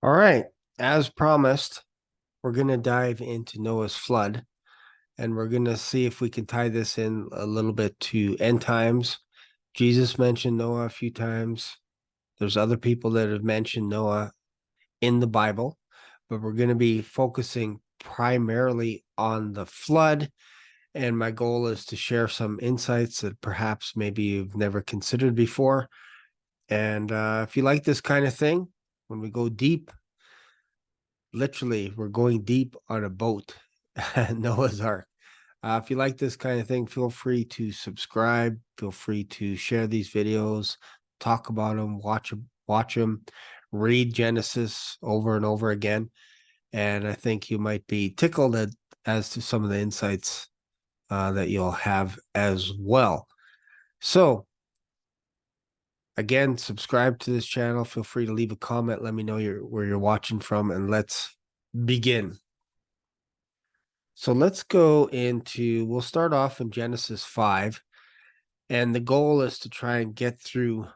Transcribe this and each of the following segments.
All right. As promised, we're going to dive into Noah's flood and we're going to see if we can tie this in a little bit to end times. Jesus mentioned Noah a few times. There's other people that have mentioned Noah in the Bible, but we're going to be focusing primarily on the flood. And my goal is to share some insights that perhaps maybe you've never considered before. And if you like this kind of thing, when we go deep, literally, we're going deep on a boat at Noah's Ark. If you like this kind of thing, feel free to subscribe. Feel free to share these videos, talk about them, watch them, read Genesis over and over again. And I think you might be tickled as to some of the insights that you'll have as well. So, again, subscribe to this channel. Feel free to leave a comment. Let me know where you're watching from, and let's begin. So let's go we'll start off in Genesis 5, and the goal is to try and get through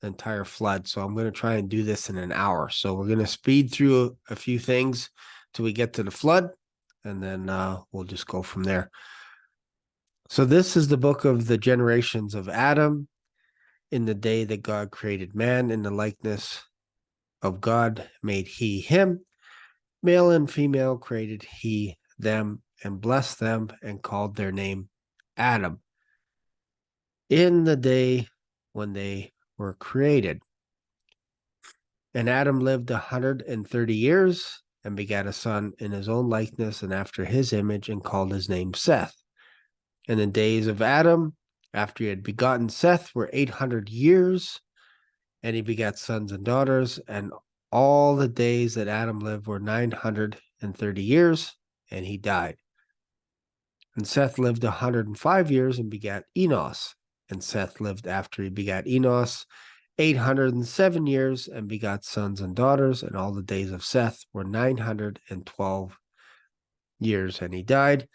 the entire flood. So I'm going to try and do this in an hour. So we're going to speed through a few things till we get to the flood, and then we'll just go from there. So this is the book of the generations of Adam. In the day that God created man, in the likeness of God made he him. Male and female created he them, and blessed them, and called their name Adam, in the day when they were created. And Adam lived 130 years, and begat a son in his own likeness and after his image, and called his name Seth. And the days of Adam, after he had begotten Seth, were 800 years, and he begat sons and daughters. And all the days that Adam lived were 930 years, and he died. And Seth lived 105 years and begat Enos. And Seth lived after he begat Enos 807 years and begot sons and daughters. And all the days of Seth were 912 years, and he died.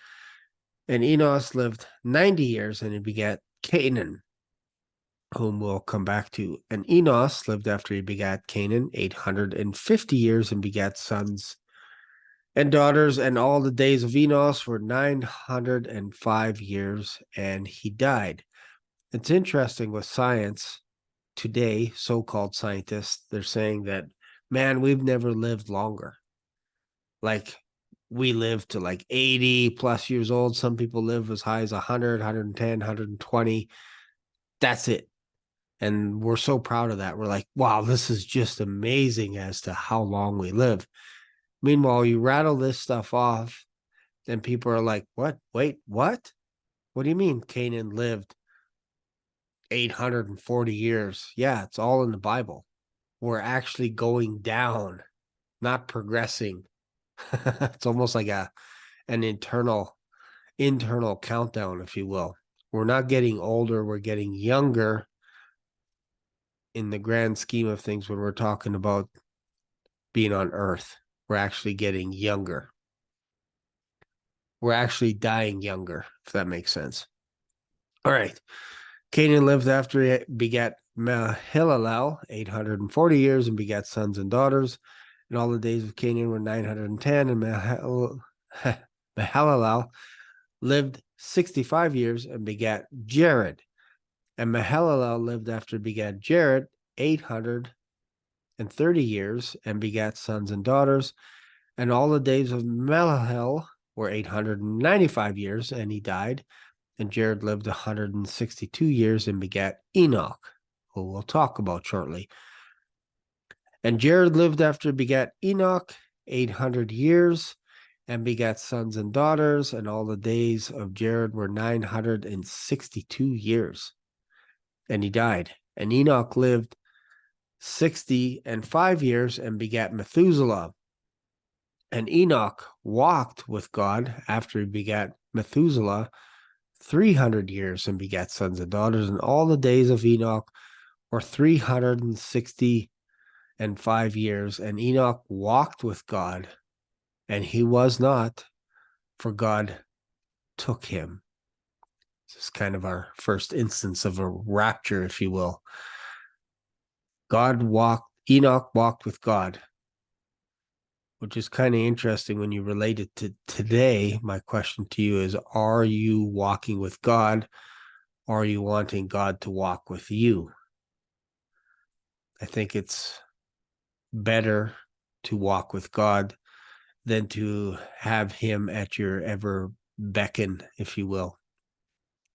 And Enos lived 90 years, and he begat Canaan, whom we'll come back to. And Enos lived after he begat Canaan 850 years and begat sons and daughters. And all the days of Enos were 905 years, and he died. It's interesting with science today, so-called scientists, they're saying that, man, we've never lived longer. Like, we live to like 80 plus years old. Some people live as high as 100, 110, 120. That's it. And we're so proud of that. We're like, wow, this is just amazing as to how long we live. Meanwhile, you rattle this stuff off, and people are like, what? Wait, what? What do you mean Canaan lived 840 years? Yeah, it's all in the Bible. We're actually going down, not progressing. It's almost like an internal countdown, if you will. We're not getting older, we're getting younger in the grand scheme of things. When we're talking about being on Earth, we're actually getting younger. We're actually dying younger, if that makes sense. All right. Canaan lived after he begat Mahalalel 840 years and begat sons and daughters. And all the days of Canaan were 910. And Mahalalel lived 65 years and begat Jared. And Mahalalel lived after begat Jared 830 years and begat sons and daughters. And all the days of Mahalalel were 895 years, and he died. And Jared lived 162 years and begat Enoch, who we'll talk about shortly. And Jared lived after begat Enoch 800 years and begat sons and daughters. And all the days of Jared were 962 years, and he died. And Enoch lived 65 years and begat Methuselah. And Enoch walked with God after he begat Methuselah 300 years and begat sons and daughters. And all the days of Enoch were 365 years. And Enoch walked with God, and he was not, for God took him. This is kind of our first instance of a rapture, if you will. Enoch walked with God, which is kind of interesting when you relate it to today. My question to you is, are you walking with God? Or are you wanting God to walk with you? I think it's better to walk with God than to have him at your ever beckon, if you will.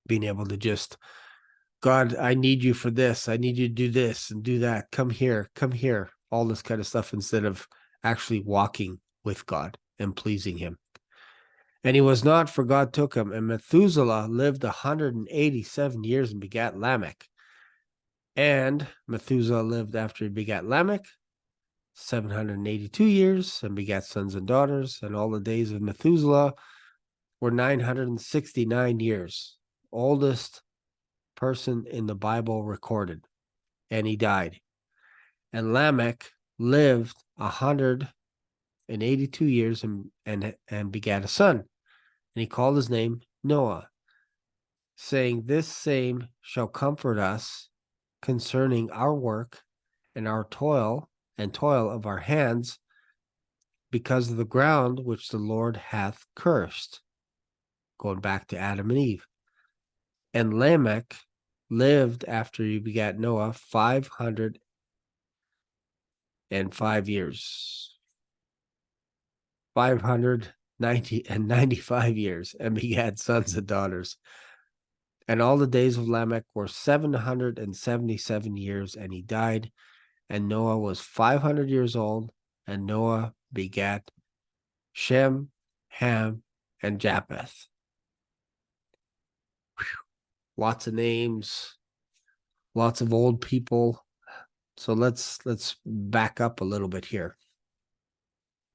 Being able to just, God, I need you for this. I need you to do this and do that. Come here, all this kind of stuff, instead of actually walking with God and pleasing him. And he was not, for God took him. And Methuselah lived 187 years and begat Lamech. And Methuselah lived after he begat Lamech 782 years and begat sons and daughters. And all the days of Methuselah were 969 years. Oldest person in the Bible recorded. And he died. And Lamech lived 182 years and begat a son. And he called his name Noah, saying, this same shall comfort us concerning our work and our toil and toil of our hands, because of the ground which the Lord hath cursed. Going back to Adam and Eve. And Lamech lived after he begat Noah 505 years. 595 years, and begat sons and daughters. And all the days of Lamech were 777 years, and he died. And Noah was 500 years old, and Noah begat Shem, Ham, and Japheth. Whew. Lots of names, lots of old people. So let's back up a little bit here.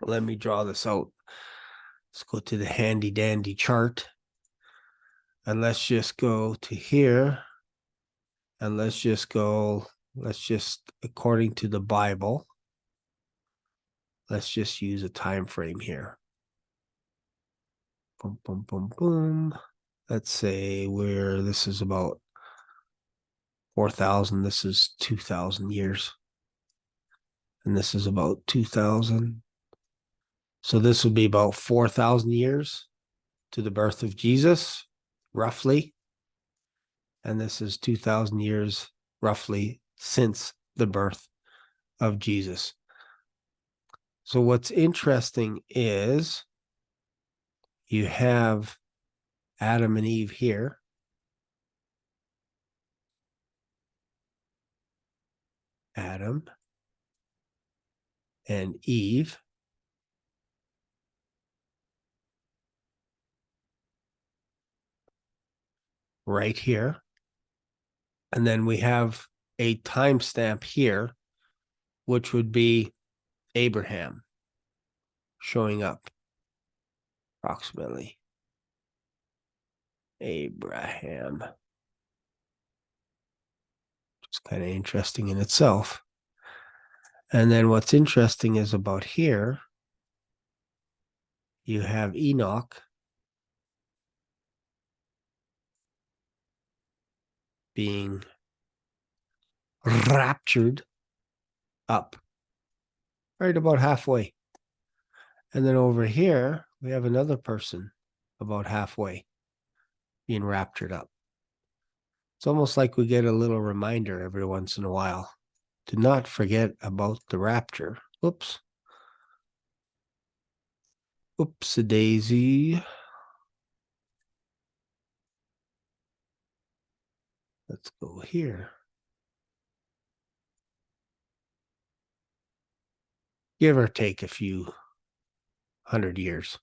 Let me draw this out. Let's go to the handy dandy chart. And let's just go to here. And let's just according to the Bible, let's just use a time frame here. Boom, boom, boom, boom. Let's say this is about 4,000. This is 2,000 years. And this is about 2,000. So this would be about 4,000 years to the birth of Jesus, roughly. And this is 2,000 years, roughly, since the birth of Jesus. So what's interesting is you have Adam and Eve here. Adam and Eve. Right here. And then we have a timestamp here, which would be Abraham showing up approximately. Abraham. It's kind of interesting in itself. And then what's interesting is about here, you have Enoch being raptured up right about halfway. And then over here, we have another person about halfway being raptured up. It's almost like we get a little reminder every once in a while to not forget about the rapture. Oops. Oops-a-daisy. Let's go here. Give or take a few 100 years.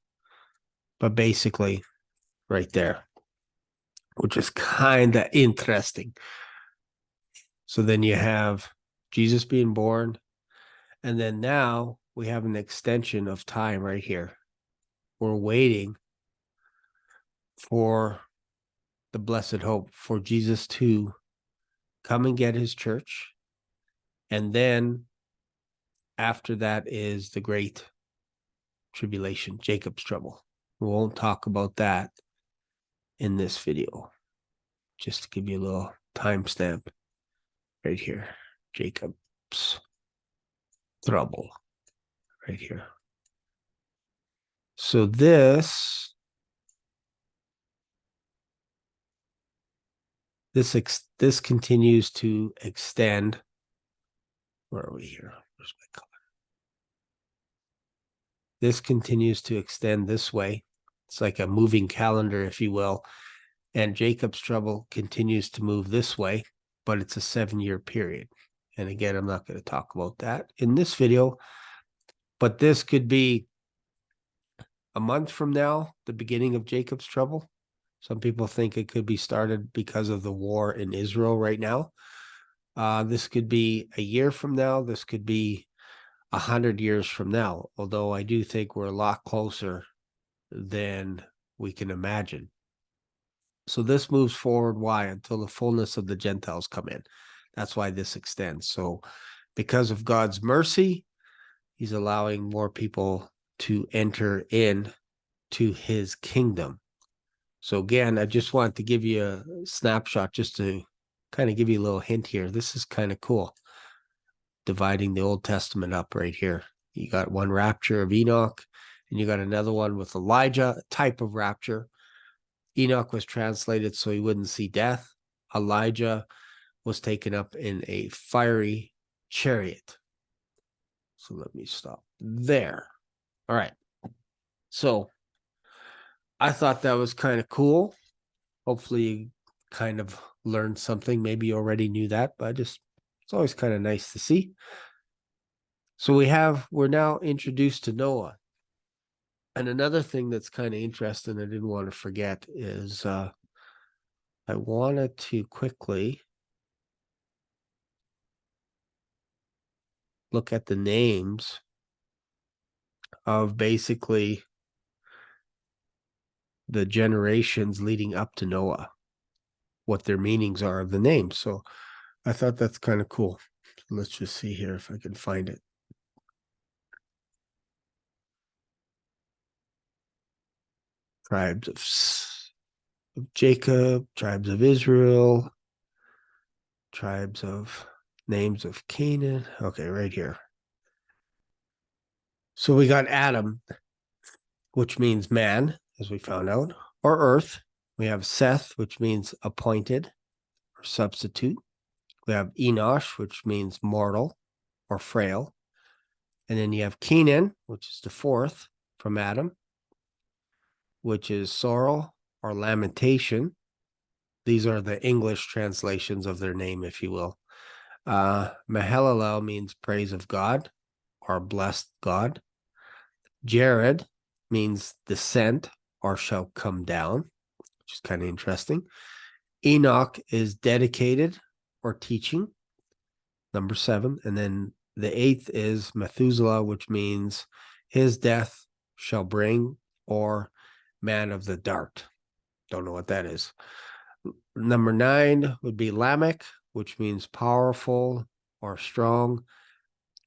But basically, right there, which is kind of interesting. So then you have Jesus being born, and then now we have an extension of time right here. We're waiting for the blessed hope, for Jesus to come and get his church. And then after that is the great tribulation, Jacob's trouble. We won't talk about that in this video. Just to give you a little timestamp right here. Jacob's trouble right here. So this continues to extend. Where are we here? Where's my color? This continues to extend this way. It's like a moving calendar, if you will. And Jacob's trouble continues to move this way, but it's a 7-year period. And again, I'm not going to talk about that in this video, but this could be a month from now, the beginning of Jacob's trouble. Some people think it could be started because of the war in Israel right now. This could be a year from now. This could be 100 years from now, although I do think we're a lot closer than we can imagine. So this moves forward. Why? Until the fullness of the Gentiles come in. That's why this extends. So because of God's mercy, he's allowing more people to enter in to his kingdom. So again, I just wanted to give you a snapshot just to kind of give you a little hint here. This is kind of cool. Dividing the Old Testament up right here. You got one rapture of Enoch, and you got another one with Elijah, a type of rapture. Enoch was translated so he wouldn't see death. Elijah was taken up in a fiery chariot. So let me stop there. All right. So I thought that was kind of cool. Hopefully you kind of learned something. Maybe you already knew that, but it's always kind of nice to see. So we're now introduced to Noah. And another thing that's kind of interesting I didn't want to forget is I wanted to quickly look at the names of basically the generations leading up to Noah, what their meanings are of the names. So I thought that's kind of cool. Let's just see here if I can find it. Tribes of Jacob, tribes of Israel, tribes of names of Canaan. Okay, right here. So we got Adam, which means man, as we found out, or earth. We have Seth, which means appointed or substitute. We have Enosh, which means mortal or frail. And then you have Kenan, which is the fourth from Adam, which is sorrow or lamentation. These are the English translations of their name, if you will. Mahalalel means praise of God or blessed God. Jared means descent or shall come down, which is kind of interesting. Enoch is dedicated or teaching, number 7. And then the 8th is Methuselah, which means his death shall bring, or man of the dart. Don't know what that is. Number 9 would be Lamech, which means powerful or strong.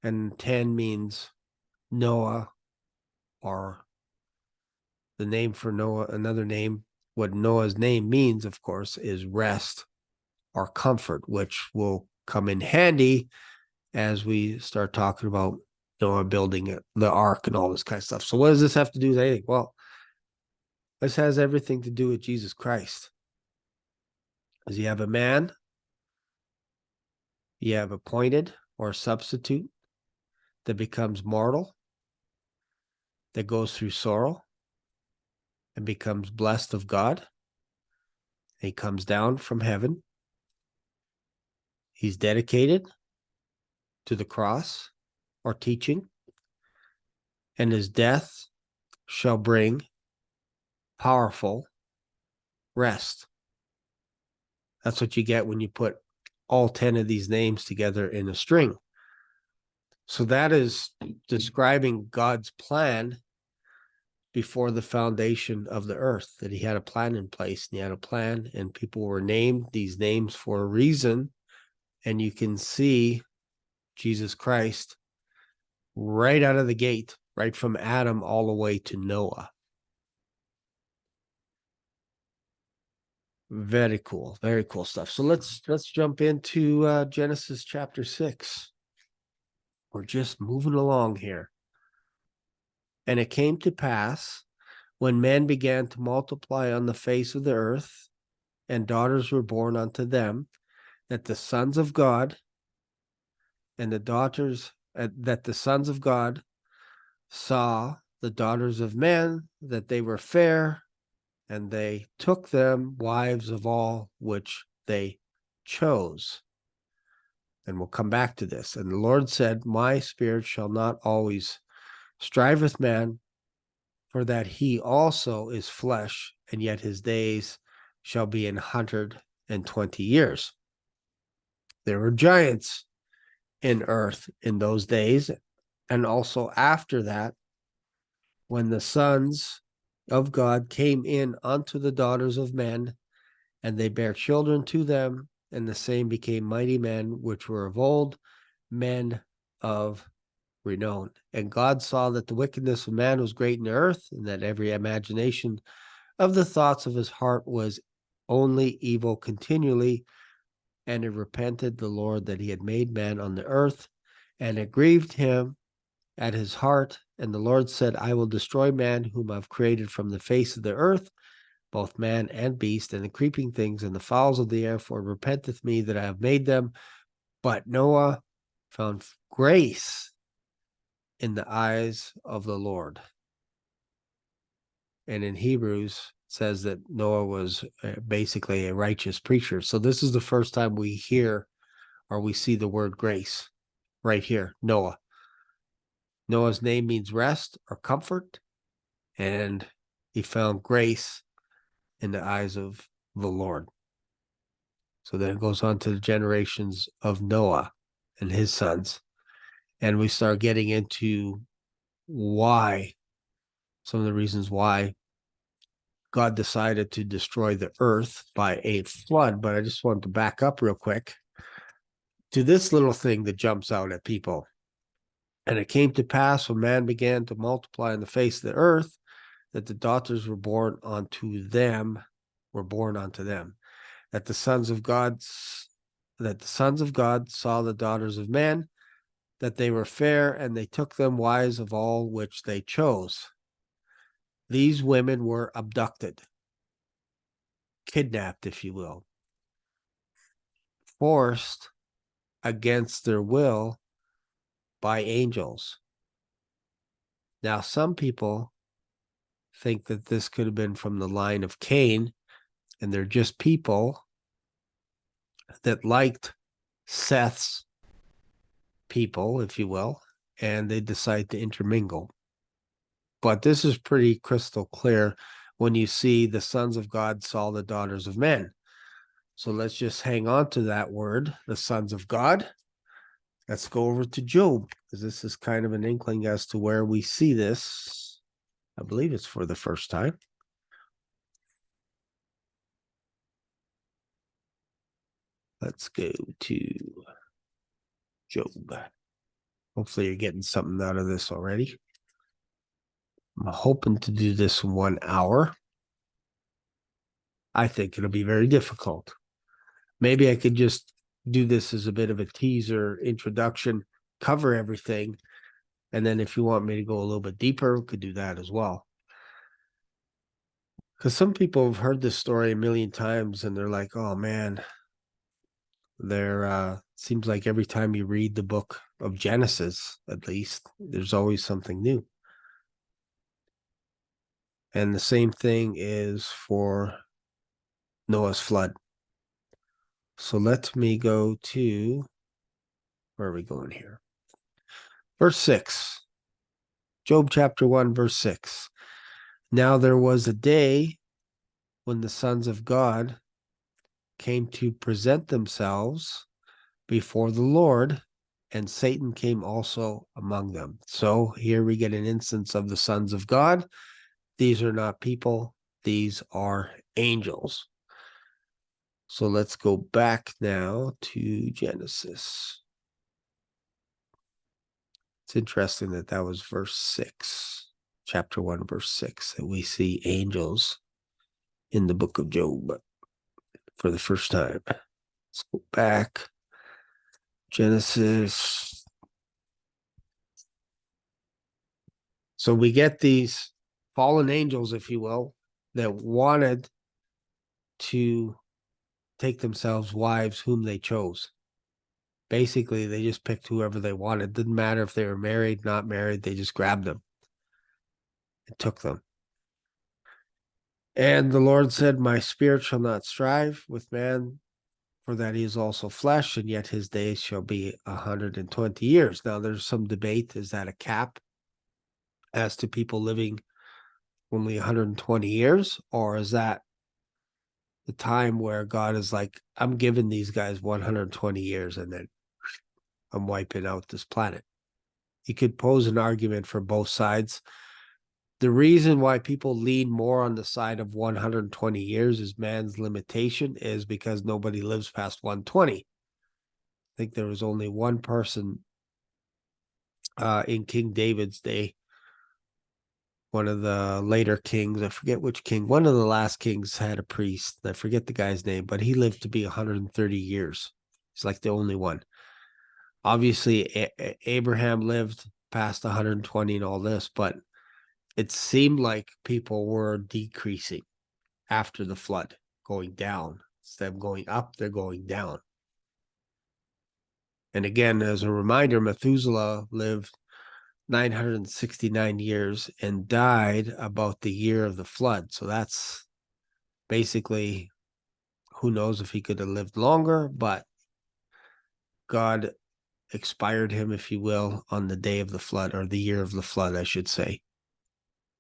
And 10 means Noah, or the name for Noah, another name. What Noah's name means, of course, is rest or comfort, which will come in handy as we start talking about Noah building the ark and all this kind of stuff. So what does this have to do with anything? Well, this has everything to do with Jesus Christ. As you have a man, you have appointed or substitute that becomes mortal, that goes through sorrow and becomes blessed of God. He comes down from heaven. He's dedicated to the cross or teaching, and his death shall bring powerful rest. That's what you get when you put all 10 of these names together in a string. So that is describing God's plan before the foundation of the earth, that he had a plan in place, and he had a plan, and people were named these names for a reason. And you can see Jesus Christ right out of the gate, right from Adam all the way to Noah. Very cool stuff. So let's jump into Genesis chapter 6. We're just moving along here. And it came to pass, when men began to multiply on the face of the earth, and daughters were born unto them, that the sons of God and the daughters, that the sons of God saw the daughters of men, that they were fair, and they took them wives of all which they chose. And we'll come back to this. And the Lord said, my spirit shall not always strive with man, for that he also is flesh, and yet his days shall be 120 years. There were giants in earth in those days, and also after that, when the sons of God came in unto the daughters of men, and they bare children to them, and the same became mighty men, which were of old, men of renown. And God saw that the wickedness of man was great in the earth, and that every imagination of the thoughts of his heart was only evil continually. And it repented the Lord that he had made man on the earth, and it grieved him at his heart. And the Lord said, I will destroy man whom I've created from the face of the earth, both man and beast, and the creeping things and the fowls of the air, for it repenteth me that I have made them. But Noah found grace in the eyes of the Lord. And in Hebrews says that Noah was basically a righteous preacher. So this is the first time we hear or we see the word grace right here, Noah. Noah's name means rest or comfort, and he found grace in the eyes of the Lord. So then it goes on to the generations of Noah and his sons. And we start getting into why, some of the reasons why God decided to destroy the earth by a flood. But I just wanted to back up real quick to this little thing that jumps out at people. And it came to pass when man began to multiply on the face of the earth, that the daughters were born unto them, that the sons of God saw the daughters of men, that they were fair, and they took them wives of all which they chose. These women were abducted, kidnapped, if you will, forced against their will by angels. Now, some people think that this could have been from the line of Cain, and they're just people that liked Seth's people, if you will, and they decide to intermingle. But this is pretty crystal clear when you see the sons of God saw the daughters of men. So let's just hang on to that word, the sons of God. Let's go over to Job, because this is kind of an inkling as to where we see this. I believe it's for the first time. Let's go to Job. Hopefully you're getting something out of this already. I'm hoping to do this in 1 hour. I think it'll be very difficult. Maybe I could just do this as a bit of a teaser introduction, cover everything. And then if you want me to go a little bit deeper, we could do that as well. Because some people have heard this story a million times and they're like, oh man, seems like every time you read the book of Genesis, at least, there's always something new. And the same thing is for Noah's flood. So let me go to, where are we going here? Verse 6. Job chapter 1, verse 6. Now there was a day when the sons of God came to present themselves before the Lord, and Satan came also among them. So here we get an instance of the sons of God. These are not people, these are angels. So let's go back now to Genesis. It's interesting that that was verse 6, chapter 1, verse 6, that we see angels in the book of Job for the first time. Let's go back. Genesis. So we get these fallen angels, if you will, that wanted to take themselves wives whom they chose. Basically, they just picked whoever they wanted. Didn't matter if they were married, not married, they just grabbed them and took them. And the Lord said, my spirit shall not strive with man, for that he is also flesh, and yet his days shall be 120 years. Now, there's some debate. Is that a cap as to people living only 120 years? Or is that the time where God is like, I'm giving these guys 120 years and then I'm wiping out this planet? You could pose an argument for both sides. The reason why people lean more on the side of 120 years is man's limitation is because nobody lives past 120. I think there was only one person in King David's day, one of the later kings, I forget which king, one of the last kings had a priest. I forget the guy's name, but he lived to be 130 years. He's like the only one. Obviously, Abraham lived past 120 and all this, but it seemed like people were decreasing after the flood, going down. Instead of going up, they're going down. And again, as a reminder, Methuselah lived 969 years and died about the year of the flood. So that's basically, who knows if he could have lived longer, but God expired him, if you will, on the day of the flood, or the year of the flood, I should say.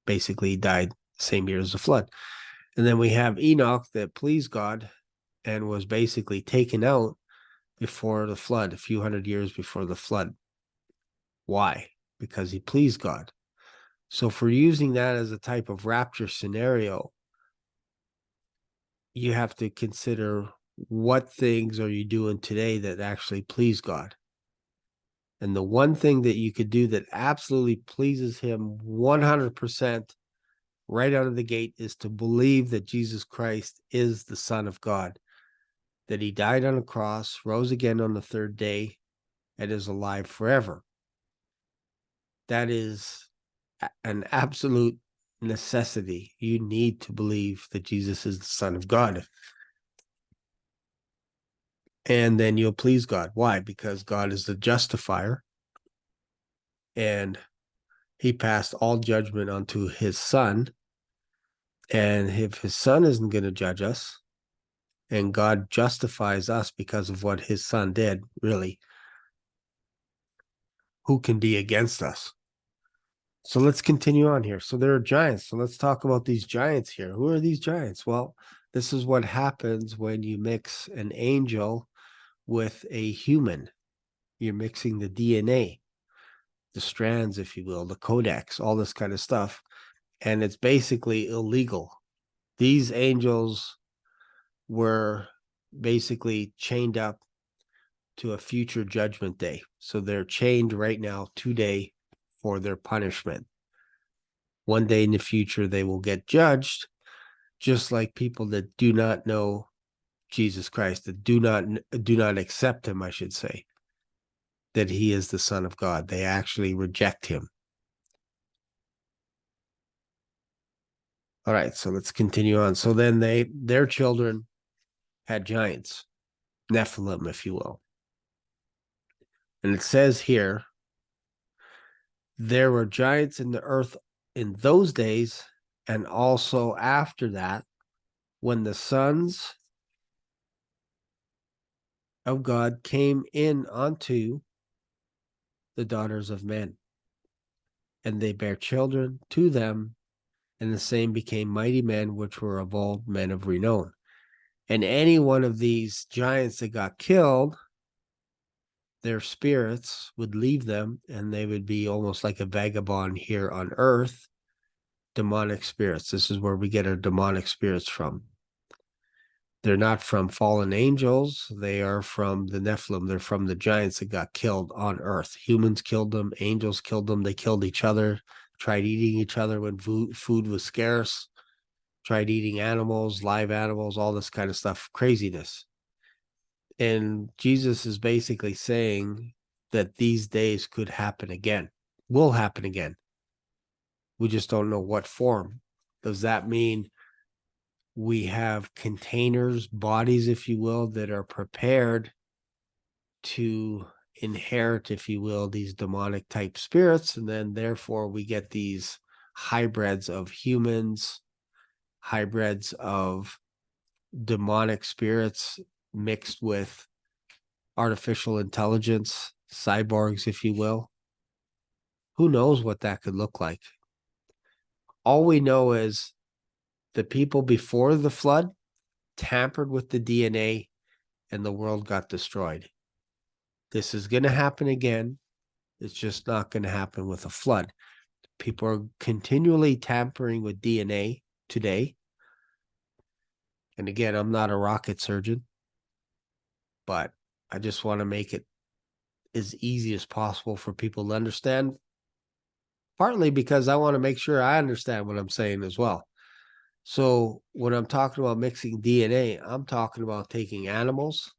Basically, he died the same year as the flood. And then we have Enoch that pleased God and was basically taken out before the flood, a few hundred years before the flood. Why? Because he pleased God. So if we're using that as a type of rapture scenario, you have to consider what things are you doing today that actually please God. And the one thing that you could do that absolutely pleases him 100% right out of the gate is to believe that Jesus Christ is the Son of God, that he died on a cross, rose again on the third day, and is alive forever. That is an absolute necessity. You need to believe that Jesus is the Son of God. And then you'll please God. Why? Because God is the justifier, and he passed all judgment onto his Son. And if his Son isn't going to judge us, and God justifies us because of what his Son did, really, who can be against us? So let's continue on here. So there are giants. So let's talk about these giants here. Who are these giants? Well, this is what happens when you mix an angel with a human. You're mixing the DNA, the strands, if you will, the codex, all this kind of stuff. And it's basically illegal. These angels were basically chained up to a future judgment day. So they're chained right now today for their punishment. One day in the future, they will get judged, just like people that do not know Jesus Christ, that do not accept him, I should say, that he is the Son of God. They actually reject him. All right, so let's continue on. So then their children had giants, Nephilim, if you will. And it says here, there were giants in the earth in those days, and also after that, when the sons of God came in unto the daughters of men, and they bare children to them, and the same became mighty men, which were of old, men of renown. And any one of these giants that got killed, their spirits would leave them, and they would be almost like a vagabond here on earth. Demonic spirits. This is where we get our demonic spirits from. They're not from fallen angels. They are from the Nephilim. They're from the giants that got killed on earth. Humans killed them. Angels killed them. They killed each other, tried eating each other when food was scarce, tried eating animals, live animals, all this kind of stuff, craziness. And Jesus is basically saying that these days could happen again, will happen again. We just don't know what form. Does that mean we have containers, bodies, if you will, that are prepared to inherit, if you will, these demonic type spirits? And then therefore we get these hybrids of humans, hybrids of demonic spirits mixed with artificial intelligence, cyborgs, if you will. Who knows what that could look like? All we know is the people before the flood tampered with the DNA and the world got destroyed. This is going to happen again. It's just not going to happen with a flood. People are continually tampering with DNA today. And again, I'm not a rocket surgeon, but I just want to make it as easy as possible for people to understand, partly because I want to make sure I understand what I'm saying as well. So when I'm talking about mixing DNA, I'm talking about taking animals,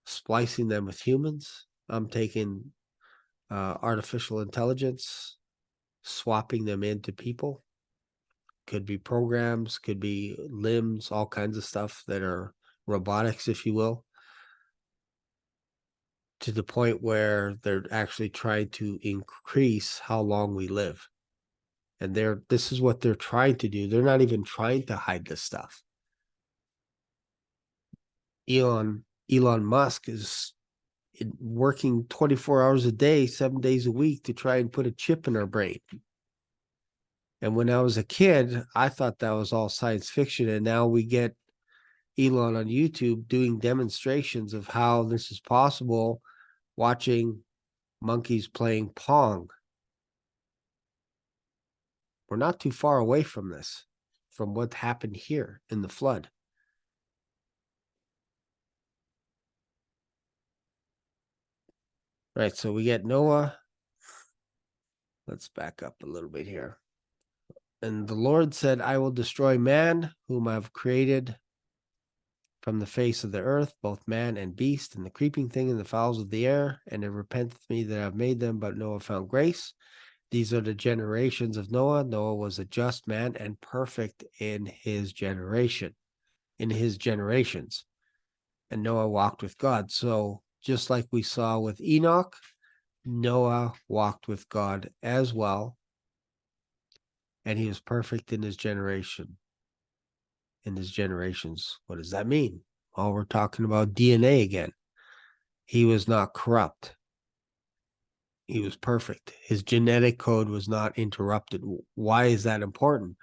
splicing them with humans. I'm taking artificial intelligence, swapping them into people. Could be programs, could be limbs, all kinds of stuff that are robotics, if you will, to the point where they're actually trying to increase how long we live. And this is what they're trying to do. They're not even trying to hide this stuff. Elon Musk is working 24 hours a day, 7 days a week to try and put a chip in our brain. And when I was a kid, I thought that was all science fiction. And now we get Elon on YouTube doing demonstrations of how this is possible, watching monkeys playing Pong. We're not too far away from this, from what happened here in the flood. Right, so we get Noah. Let's back up a little bit here. And the Lord said, I will destroy man, whom I have created from the face of the earth, both man and beast, and the creeping thing and the fowls of the air, and it repenteth me that I have made them, but Noah found grace. These are the generations of Noah. Noah was a just man and perfect in his generation, in his generations. And Noah walked with God. So just like we saw with Enoch, Noah walked with God as well. And he was perfect in his generation. In his generations. What does that mean? Well, we're talking about DNA again. He was not corrupt. He was perfect. His genetic code was not interrupted. Why is that important?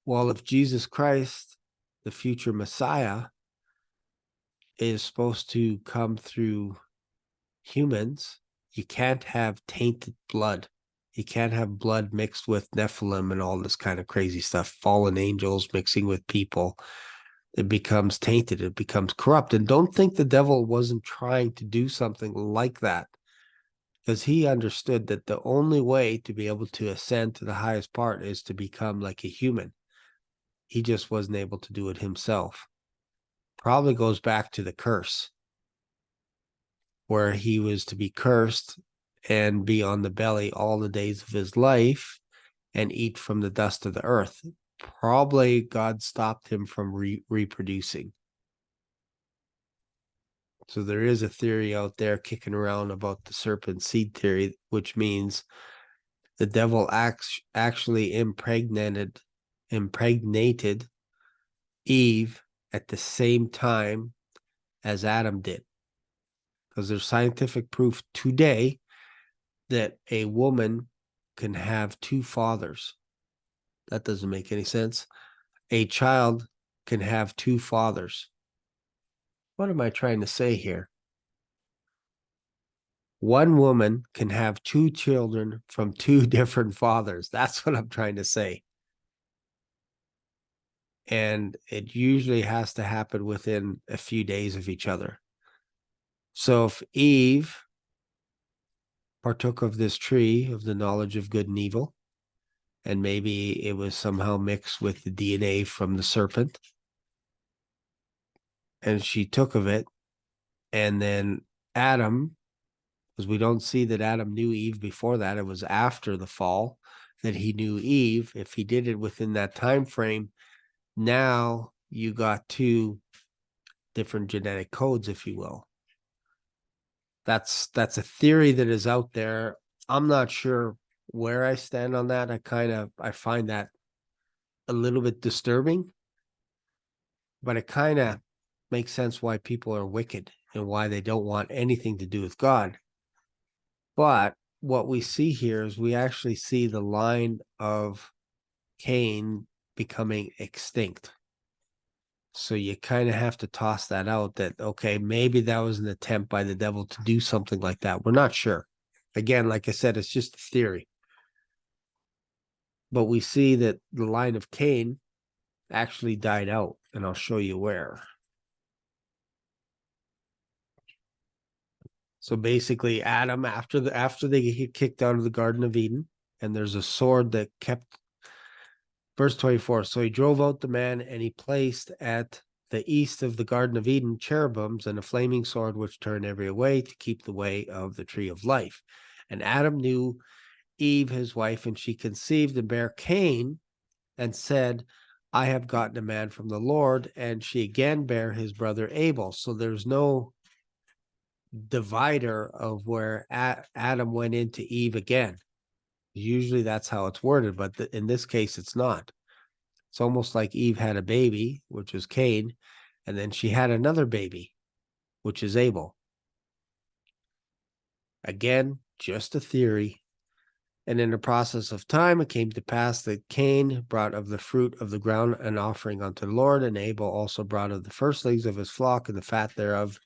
Well, if Jesus Christ, the future Messiah, is supposed to come through humans, you can't have tainted blood. You can't have blood mixed with Nephilim and all this kind of crazy stuff, fallen angels mixing with people. It becomes tainted. It becomes corrupt. And don't think the devil wasn't trying to do something like that, because he understood that the only way to be able to ascend to the highest part is to become like a human. He just wasn't able to do it himself. Probably goes back to the curse, where he was to be cursed and be on the belly all the days of his life and eat from the dust of the earth. Probably God stopped him from reproducing. So there is a theory out there kicking around about the serpent seed theory, which means the devil actually impregnated Eve at the same time as Adam did. Because there's scientific proof today that a woman can have two fathers. That doesn't make any sense. A child can have two fathers. What am I trying to say here? One woman can have two children from two different fathers. That's what I'm trying to say. And it usually has to happen within a few days of each other. So if Eve partook of this tree of the knowledge of good and evil, and maybe it was somehow mixed with the DNA from the serpent, and she took of it, and then Adam, because we don't see that Adam knew Eve before that, it was after the fall, that he knew Eve. If he did it within that time frame, now you got two different genetic codes, if you will. That's a theory that is out there. I'm not sure where I stand on that. I find that a little bit disturbing, but it kind of makes sense why people are wicked and why they don't want anything to do with God. But what we see here is we actually see the line of Cain becoming extinct. So you kind of have to toss that out that, okay, maybe that was an attempt by the devil to do something like that. We're not sure. Again, like I said, it's just a theory. But we see that the line of Cain actually died out, and I'll show you where. So basically, Adam, after they get kicked out of the Garden of Eden, and there's a sword that kept. Verse 24, so he drove out the man, and he placed at the east of the Garden of Eden cherubims and a flaming sword which turned every way to keep the way of the tree of life. And Adam knew Eve, his wife, and she conceived and bare Cain and said, I have gotten a man from the Lord. And she again bare his brother Abel. So there's no divider of where Adam went into Eve again. Usually that's how it's worded, but in this case, it's not. It's almost like Eve had a baby, which was Cain, and then she had another baby, which is Abel. Again, just a theory. And in the process of time, it came to pass that Cain brought of the fruit of the ground an offering unto the Lord, and Abel also brought of the firstlings of his flock and the fat thereof.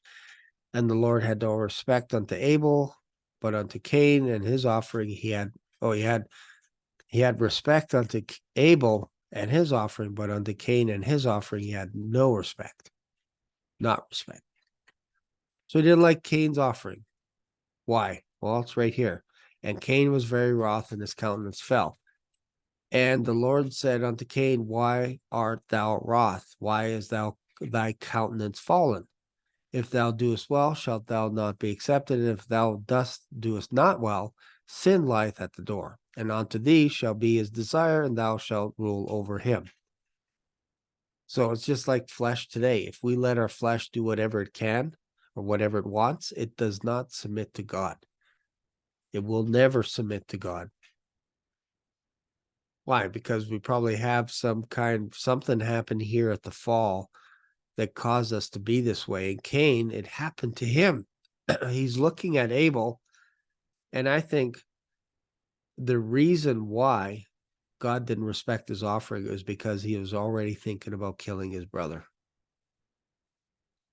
And the Lord had no respect unto Abel, but unto Cain and his offering he had respect unto Abel and his offering, but unto Cain and his offering he had no respect. Not respect. So he didn't like Cain's offering. Why? Well, it's right here. And Cain was very wroth, and his countenance fell. And the Lord said unto Cain, why art thou wroth? Why is thy countenance fallen? If thou doest well, shalt thou not be accepted. And if thou doest not well, sin lieth at the door. And unto thee shall be his desire, and thou shalt rule over him. So it's just like flesh today. If we let our flesh do whatever it can or whatever it wants, it does not submit to God. It will never submit to God. Why? Because we probably have something happen here at the fall that caused us to be this way. And Cain, it happened to him. He's looking at Abel, and I think the reason why God didn't respect his offering is because he was already thinking about killing his brother.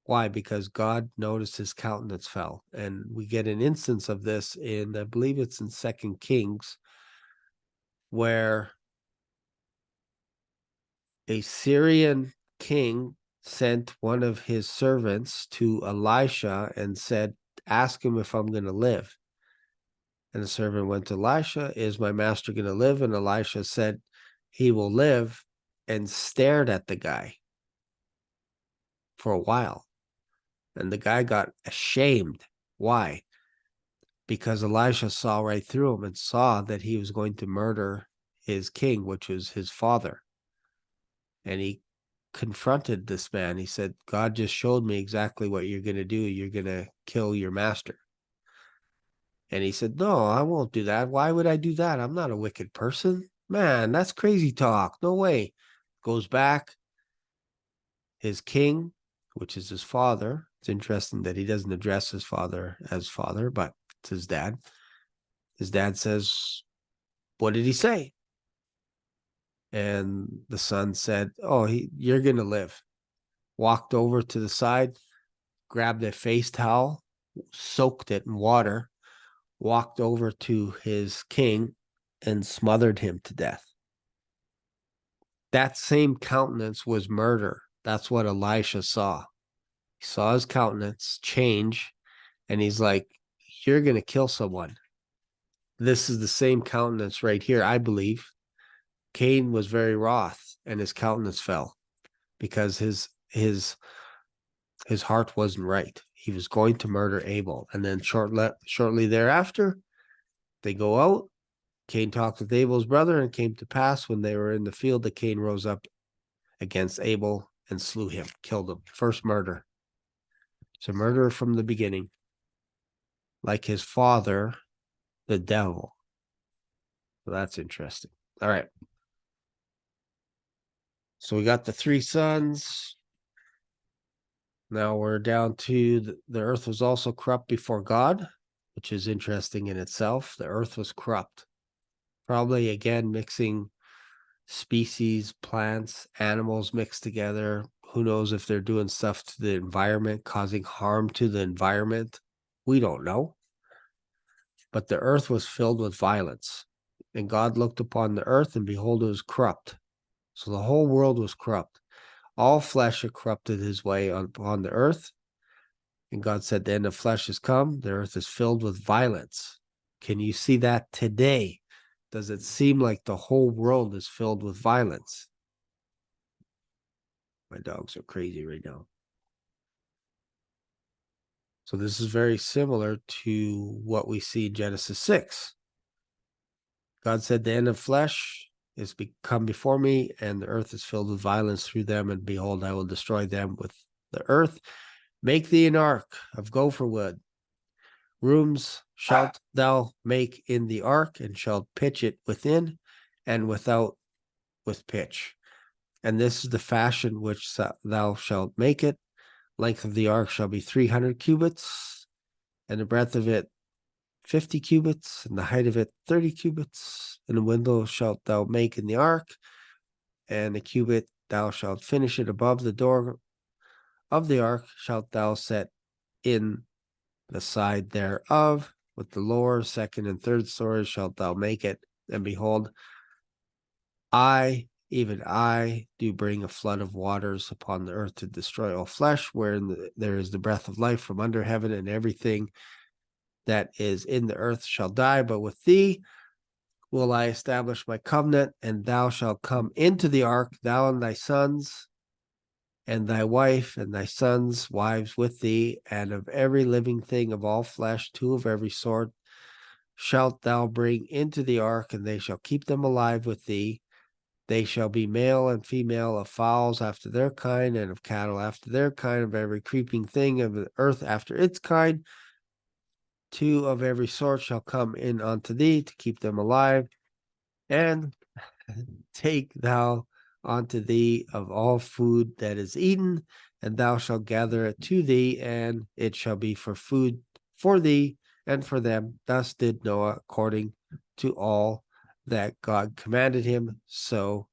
Why? Because God noticed his countenance fell. And we get an instance of this in, I believe it's in 2 Kings, where a Syrian king sent one of his servants to Elisha and said, ask him if I'm going to live. And the servant went to Elisha, is my master going to live? And Elisha said, he will live, and stared at the guy for a while. And the guy got ashamed. Why? Because Elisha saw right through him and saw that he was going to murder his king, which was his father. And he confronted this man. He said, God just showed me exactly what you're going to do. You're going to kill your master. And he said, no, I won't do that. Why would I do that? I'm not a wicked person. Man, that's crazy talk. No way. Goes back. His king, which is his father. It's interesting that he doesn't address his father as father, but it's his dad. His dad says, what did he say? And the son said, oh, you're going to live. Walked over to the side, grabbed a face towel, soaked it in water, walked over to his king and smothered him to death. That same countenance was murder. That's what Elisha saw. He saw his countenance change, and he's like, you're going to kill someone. This is the same countenance right here, I believe. Cain was very wroth, and his countenance fell because his heart wasn't right. He was going to murder Abel. And then shortly thereafter, they go out Cain talked with Abel's brother, and came to pass when they were in the field that Cain rose up against Abel and slew him, killed him. First murder. It's a murderer from the beginning, like his father, the devil. So that's interesting. All right. So we got the three sons. Now we're down to the earth was also corrupt before God, which is interesting in itself. The earth was corrupt. Probably, again, mixing species, plants, animals mixed together. Who knows if they're doing stuff to the environment, causing harm to the environment? We don't know. But the earth was filled with violence. And God looked upon the earth, and behold, it was corrupt. So the whole world was corrupt. All flesh had corrupted his way upon the earth. And God said, the end of flesh has come. The earth is filled with violence. Can you see that today? Does it seem like the whole world is filled with violence? My dogs are crazy right now. So this is very similar to what we see in Genesis 6. God said, the end of flesh is come before me, and the earth is filled with violence through them, and behold, I will destroy them with the earth. Make thee an ark of gopher wood. Rooms shalt thou make in the ark, and shalt pitch it within and without with pitch. And this is the fashion which thou shalt make it. Length of the ark shall be 300 cubits, and the breadth of it 50 cubits, and the height of it 30 cubits. And the window shalt thou make in the ark, and a cubit thou shalt finish it above the door of the ark shalt thou set in the side thereof. With the lower, second, and third stories shalt thou make it. And behold, I, even I, do bring a flood of waters upon the earth to destroy all flesh, wherein there is the breath of life from under heaven, and everything that is in the earth shall die. But with thee will I establish my covenant, and thou shalt come into the ark, thou and thy sons, and thy wife, and thy sons' wives with thee, and of every living thing of all flesh, 2 of every sort, shalt thou bring into the ark, and they shall keep them alive with thee. They shall be male and female, of fowls after their kind, and of cattle after their kind, of every creeping thing of the earth after its kind. 2 of every sort shall come in unto thee to keep them alive. And take thou unto thee of all food that is eaten, and thou shalt gather it to thee, and it shall be for food for thee and for them. Thus did Noah according to all that God commanded him, so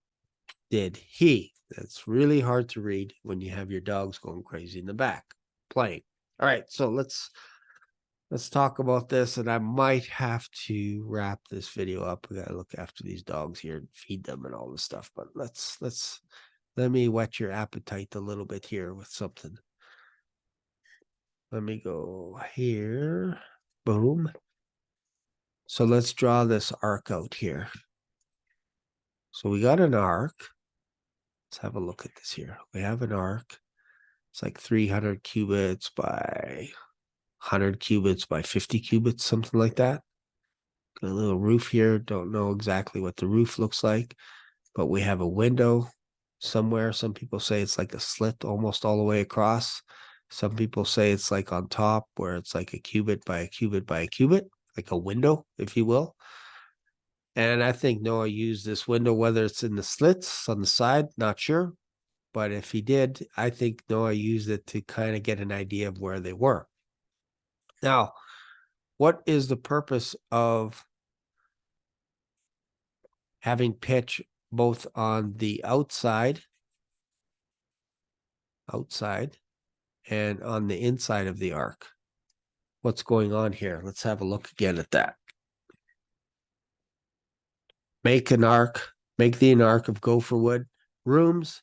did he. That's really hard to read when you have your dogs going crazy in the back playing. All right, so let's talk about this, and I might have to wrap this video up. We gotta look after these dogs here and feed them and all this stuff. But let me whet your appetite a little bit here with something. Let me go here. Boom. So let's draw this arc out here. So we got an arc. Let's have a look at this here. We have an arc. It's like 300 cubits by 100 cubits by 50 cubits, something like that. Got a little roof here. Don't know exactly what the roof looks like, but we have a window somewhere. Some people say it's like a slit almost all the way across. Some people say it's like on top where it's like a cubit by a cubit by a cubit, like a window, if you will. And I think Noah used this window, whether it's in the slits on the side, not sure. But if he did, I think Noah used it to kind of get an idea of where they were. Now, what is the purpose of having pitch both on the outside and on the inside of the ark? What's going on here? Let's have a look again at that. Make an ark, make thee an ark of gopher wood. Rooms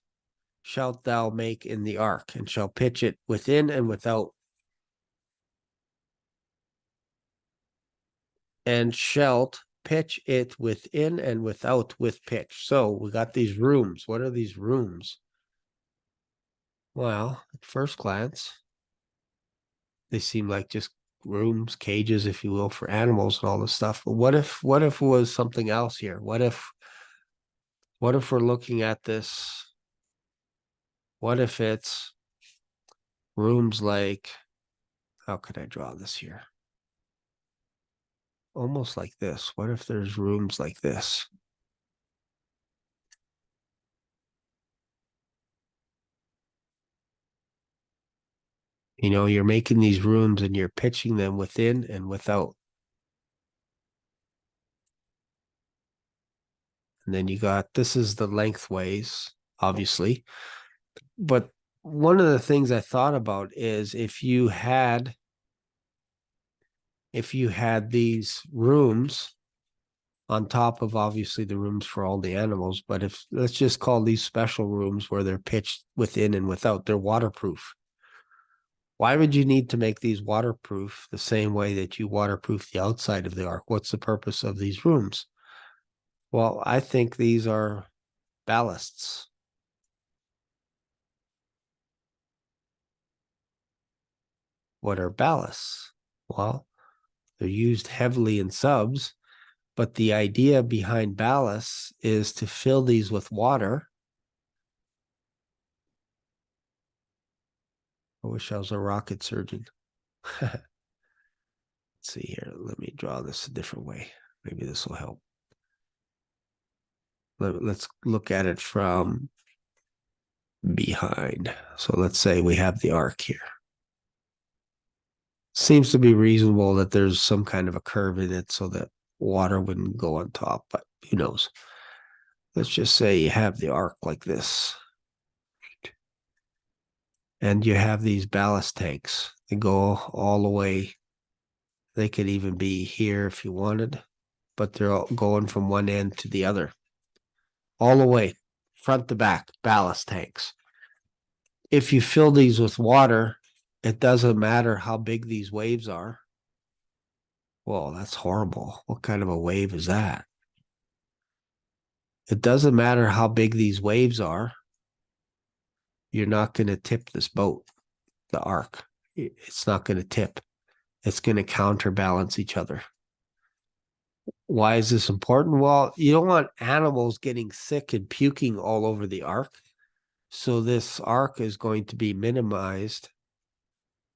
shalt thou make in the ark, and shall pitch it within and without. And shalt pitch it within and without with pitch. So we got these rooms. What are these rooms? Well, at first glance, they seem like just rooms, cages, if you will, for animals and all this stuff. But what if it was something else here? What if we're looking at this? What if it's rooms like, how could I draw this here? Almost like this. What if there's rooms like this? You're making these rooms and you're pitching them within and without. And then you got, this is the lengthways, obviously. But one of the things I thought about is if you had these rooms on top of obviously the rooms for all the animals, but if let's just call these special rooms where they're pitched within and without, they're waterproof. Why would you need to make these waterproof the same way that you waterproof the outside of the ark? What's the purpose of these rooms? Well, I think these are ballasts. What are ballasts? Well, they're used heavily in subs, but the idea behind ballasts is to fill these with water. I wish I was a rocket surgeon. Let's see here. Let me draw this a different way. Maybe this will help. Let's look at it from behind. So let's say we have the arc here. Seems to be reasonable that there's some kind of a curve in it so that water wouldn't go on top, but who knows? Let's just say you have the arc like this. And you have these ballast tanks. They go all the way. They could even be here if you wanted, but they're all going from one end to the other. All the way, front to back, ballast tanks. If you fill these with water, it doesn't matter how big these waves are. Whoa, that's horrible. What kind of a wave is that? It doesn't matter how big these waves are. You're not going to tip this boat, the ark. It's not going to tip. It's going to counterbalance each other. Why is this important? Well, you don't want animals getting sick and puking all over the ark. So this ark is going to be minimized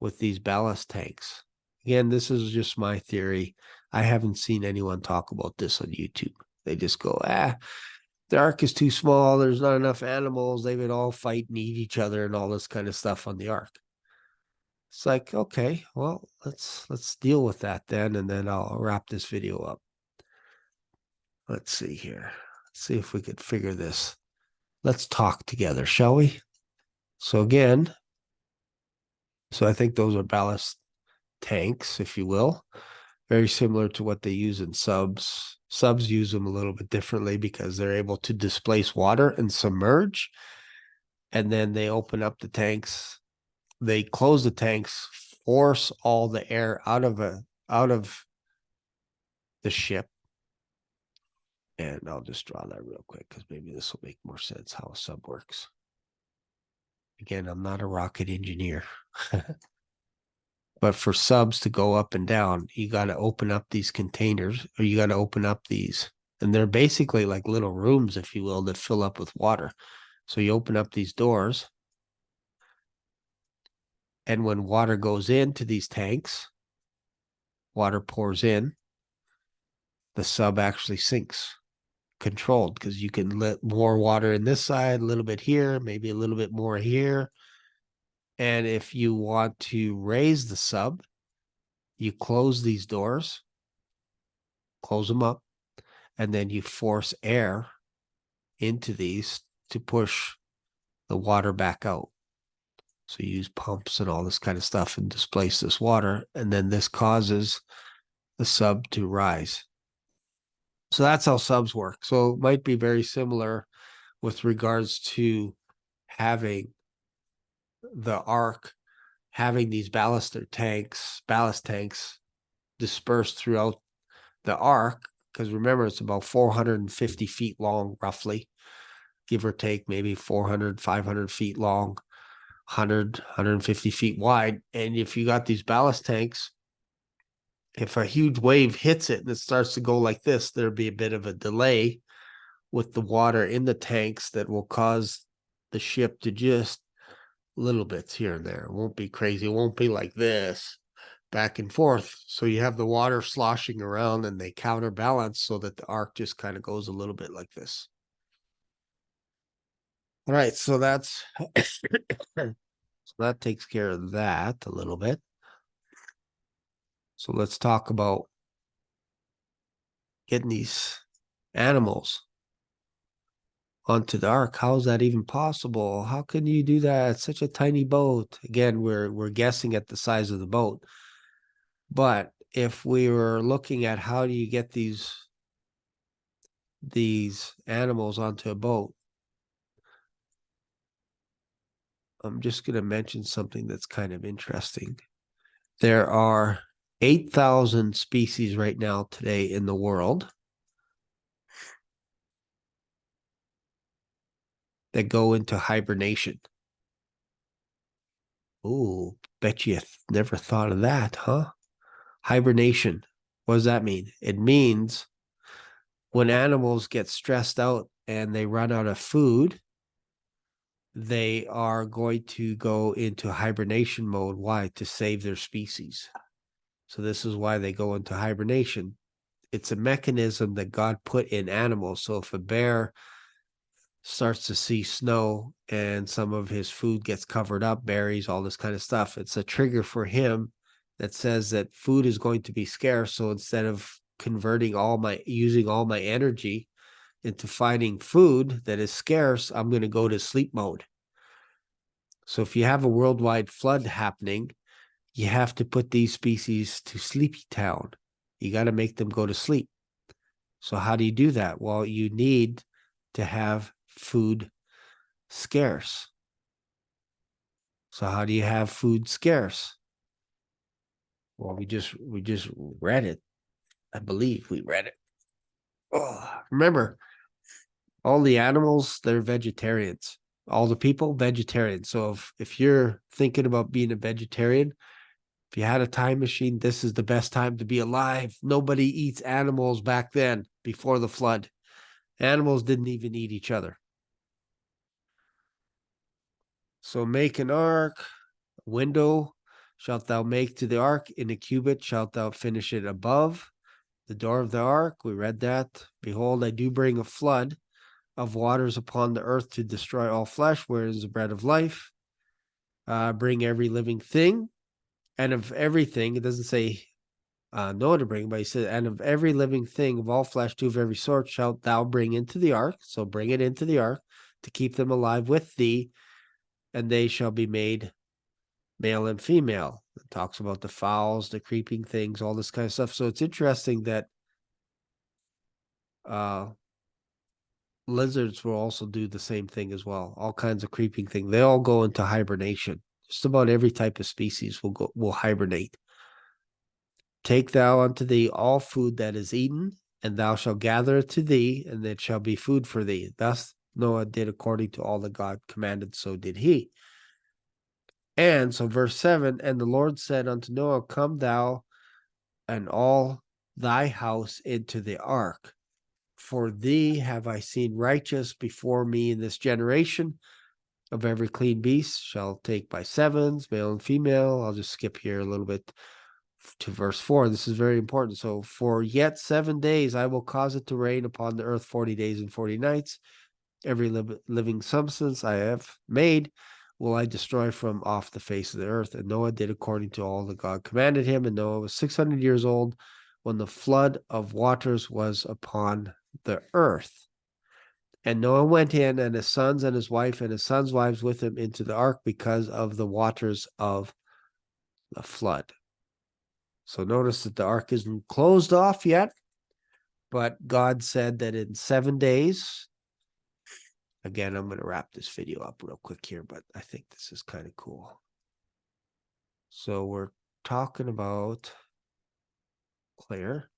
with these ballast tanks. Again, this is just my theory. I haven't seen anyone talk about this on YouTube. They just go, the ark is too small. There's not enough animals. They would all fight and eat each other and all this kind of stuff on the ark. It's like, okay, well, let's deal with that then, and then I'll wrap this video up. Let's see here. Let's see if we could figure this. Let's talk together, shall we? So again, I think those are ballast tanks, if you will. Very similar to what they use in subs. Subs use them a little bit differently because they're able to displace water and submerge. And then they open up the tanks. They close the tanks, force all the air out of the ship. And I'll just draw that real quick because maybe this will make more sense how a sub works. Again, I'm not a rocket engineer. But for subs to go up and down, you got to open up these containers, or you got to open up these. And they're basically like little rooms, if you will, that fill up with water. So you open up these doors. And when water goes into these tanks, water pours in, the sub actually sinks, controlled, because you can let more water in this side, a little bit here, maybe a little bit more here. And if you want to raise the sub, you close these doors, close them up, and then you force air into these to push the water back out. So you use pumps and all this kind of stuff and displace this water, and then this causes the sub to rise. So that's how subs work. So it might be very similar with regards to having the ark, having these ballast tanks dispersed throughout the ark, because remember, it's about 450 feet long, roughly, give or take, maybe 400, 500 feet long, 100, 150 feet wide. And if you got these ballast tanks if a huge wave hits it and it starts to go like this, there'll be a bit of a delay with the water in the tanks that will cause the ship to just little bits here and there. It won't be crazy. It won't be like this back and forth. So you have the water sloshing around and they counterbalance so that the arc just kind of goes a little bit like this. All right, so that's so that takes care of that a little bit. So let's talk about getting these animals onto the ark. How is that even possible? How can you do that? It's such a tiny boat. Again, we're guessing at the size of the boat. But if we were looking at how do you get these animals onto a boat, I'm just going to mention something that's kind of interesting. There are 8,000 species right now today in the world that go into hibernation. Oh, bet you never thought of that, huh? Hibernation. What does that mean? It means when animals get stressed out and they run out of food, they are going to go into hibernation mode. Why? To save their species. So this is why they go into hibernation. It's a mechanism that God put in animals. So if a bear starts to see snow and some of his food gets covered up, berries, all this kind of stuff, it's a trigger for him that says that food is going to be scarce. So instead of using all my energy into finding food that is scarce, I'm going to go to sleep mode. So if you have a worldwide flood happening, you have to put these species to sleepy town. You got to make them go to sleep. So how do you do that? Well, you need to have food scarce. So how do you have food scarce? Well, we just read it. I believe we read it. Oh, remember, all the animals, they're vegetarians. All the people, vegetarians. So if you're thinking about being a vegetarian, if you had a time machine, this is the best time to be alive. Nobody eats animals back then, before the flood. Animals didn't even eat each other. So make an ark, a window shalt thou make to the ark, in a cubit shalt thou finish it above the door of the ark. We read that. Behold, I do bring a flood of waters upon the earth to destroy all flesh, where is the bread of life. Bring every living thing, and of everything, it doesn't say Noah to bring, but he said, and of every living thing of all flesh, two of every sort shalt thou bring into the ark. So bring it into the ark to keep them alive with thee, and they shall be made male and female. It talks about the fowls, the creeping things, all this kind of stuff. So it's interesting that lizards will also do the same thing as well. All kinds of creeping things. They all go into hibernation. Just about every type of species will hibernate. Take thou unto thee all food that is eaten, and thou shalt gather it to thee, and it shall be food for thee. Thus Noah did according to all that God commanded, so did he. And so verse 7, and the Lord said unto Noah, come thou and all thy house into the ark. For thee have I seen righteous before me in this generation. Of every clean beast shall take by sevens, male and female. I'll just skip here a little bit to verse 4. This is very important. So, for yet 7 days I will cause it to rain upon the earth 40 days and 40 nights. Every living substance I have made will I destroy from off the face of the earth. And Noah did according to all that God commanded him. And Noah was 600 years old when the flood of waters was upon the earth. And Noah went in, and his sons and his wife and his sons' wives with him into the ark, because of the waters of the flood. So notice that the ark isn't closed off yet, but God said that in 7 days, again, I'm going to wrap this video up real quick here, but I think this is kind of cool. So we're talking about, Claire,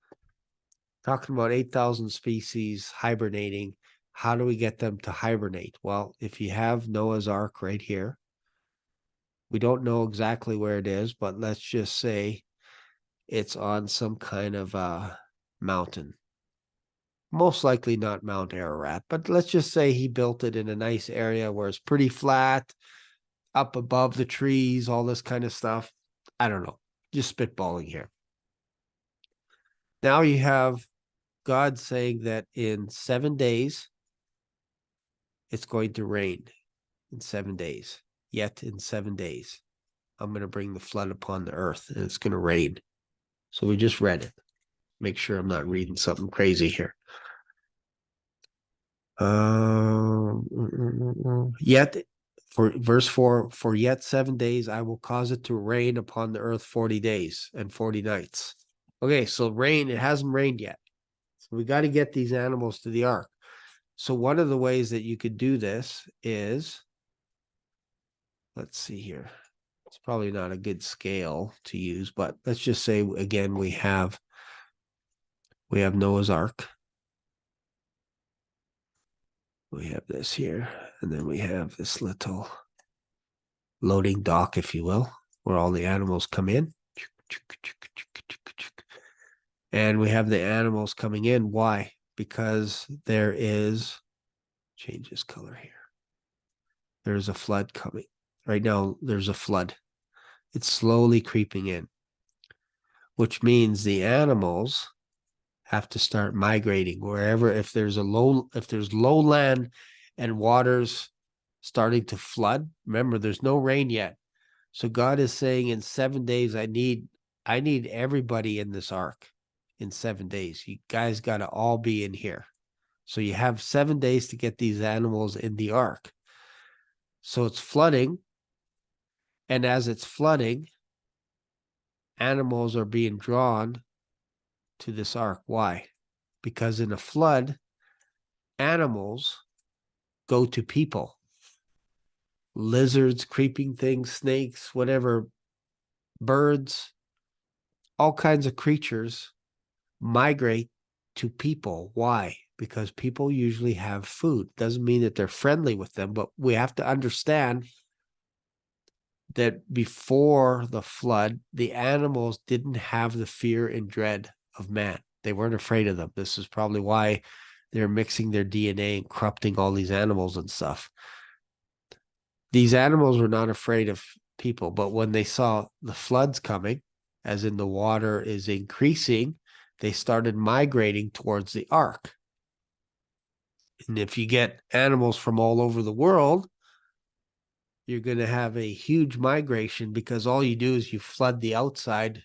talking about 8,000 species hibernating. How do we get them to hibernate? Well, if you have Noah's Ark right here, we don't know exactly where it is, but let's just say It's on some kind of mountain. Most likely not Mount Ararat, but let's just say he built it in a nice area where it's pretty flat, up above the trees, all this kind of stuff. I don't know. Just spitballing here. Now you have God saying that in 7 days, it's going to rain in 7 days. Yet in 7 days, I'm going to bring the flood upon the earth and it's going to rain. So we just read it. Make sure I'm not reading something crazy here. Yet, for verse 4, for yet 7 days I will cause it to rain upon the earth 40 days and 40 nights. Okay, so rain, it hasn't rained yet. So we got to get these animals to the ark. So one of the ways that you could do this is, let's see here. It's probably not a good scale to use, but let's just say again we have Noah's Ark. We have this here, and then we have this little loading dock, if you will, where all the animals come in. And we have the animals coming in. Why? Because there is, change this color here. There's a flood coming. Right now, there's a flood. It's slowly creeping in, which means the animals have to start migrating wherever. If there's lowland and waters starting to flood, remember there's no rain yet. So God is saying in 7 days, I need everybody in this ark in 7 days. You guys got to all be in here. So you have 7 days to get these animals in the ark. So it's flooding. And as it's flooding, animals are being drawn to this ark. Why? Because in a flood, animals go to people. Lizards, creeping things, snakes, whatever, birds, all kinds of creatures migrate to people. Why? Because people usually have food. Doesn't mean that they're friendly with them, but we have to understand that before the flood, the animals didn't have the fear and dread of man. They weren't afraid of them. This is probably why they're mixing their DNA and corrupting all these animals and stuff. These animals were not afraid of people, but when they saw the floods coming, as in the water is increasing, they started migrating towards the ark. And if you get animals from all over the world, you're going to have a huge migration because all you do is you flood the outside